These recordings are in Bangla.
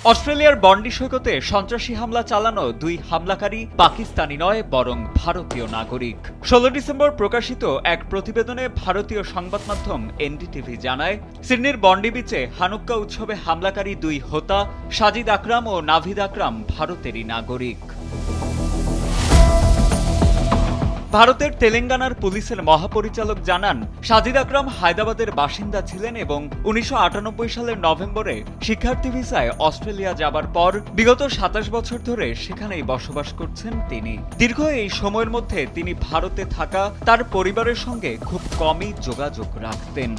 অস্ট্রেলিয়ার বন্ডি সৈকতে সন্ত্রাসী হামলা চালানো দুই হামলাকারী পাকিস্তানি নয় বরং ভারতীয় নাগরিক। 16 ডিসেম্বর প্রকাশিত এক প্রতিবেদনে ভারতীয় সংবাদ মাধ্যম এনডিটিভি জানায়, সিডনির বন্ডি বিচে হানুক্কা উৎসবে হামলাকারী দুই হোতা সাজিদ আকরাম ও নাভিদ আকরাম ভারতেরই নাগরিক। ভারতের তেলেঙ্গানার পুলিশের মহাপরিচালক জানান, সাজিদ আকরাম হায়দ্রাবাদের বাসিন্দা ছিলেন এবং 1998 সালের নভেম্বরে শিক্ষার্থী ভিসায় অস্ট্রেলিয়া যাবার পর বিগত 27 বছর ধরে সেখানেই বসবাস করছেন তিনি। দীর্ঘ এই সময়ের মধ্যে তিনি ভারতে থাকা তার পরিবারের সঙ্গে খুব কমই যোগাযোগ রাখতেন।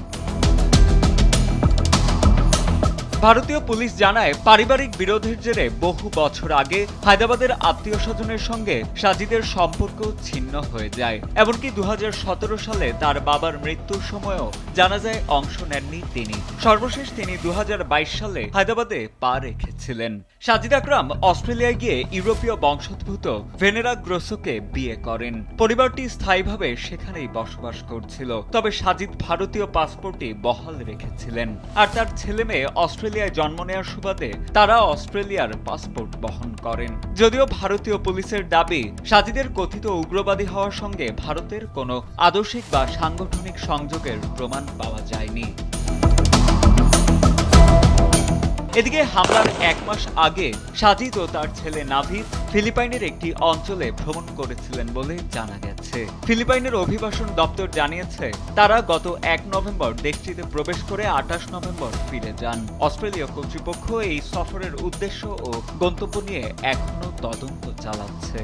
ভারতীয় পুলিশ জানায়, পারিবারিক বিরোধের জেরে বহু বছর আগে হায়দ্রাবাদের আত্মীয় স্বজনের সঙ্গে সাজিদের সম্পর্ক ছিন্ন হয়ে যায়। এমনকি 2017 সালে তার বাবার মৃত্যুর সময়ও জানাজায় অংশ নেননি তিনি। সর্বশেষ তিনি 2022 সালে হায়দ্রাবাদে পা রেখেছিলেন। সাজিদ আকরাম অস্ট্রেলিয়ায় গিয়ে ইউরোপীয় বংশোদ্ভূত ভেনেরা গ্রোসোকে বিয়ে করেন। পরিবারটি স্থায়ীভাবে সেখানেই বসবাস করছিল। তবে সাজিদ ভারতীয় পাসপোর্টই বহাল রেখেছিলেন, আর তার ছেলে মেয়ে অস্ট্রেলিয়ায় জন্ম নেওয়ার সুবাদে তারা অস্ট্রেলিয়ার পাসপোর্ট বহন করেন। যদিও ভারতীয় পুলিশের দাবি, সাজিদের কথিত উগ্রবাদী হওয়ার সঙ্গে ভারতের কোনো আদর্শিক বা সাংগঠনিক সংযোগের প্রমাণ পাওয়া যায়নি। এদিকে হামলার 1 মাস আগে সাজিদ ও তার ছেলে নাভিদ ফিলিপাইনের একটি অঞ্চলে ভ্রমণ করেছিলেন বলে জানা গেছে। ফিলিপাইনের অভিবাসন দপ্তর জানিয়েছে, তারা গত 1 নভেম্বর দেশটিতে প্রবেশ করে 28 নভেম্বর ফিরে যান। অস্ট্রেলীয় কর্তৃপক্ষ এই সফরের উদ্দেশ্য ও গন্তব্য নিয়ে এখনও তদন্ত চালাচ্ছে।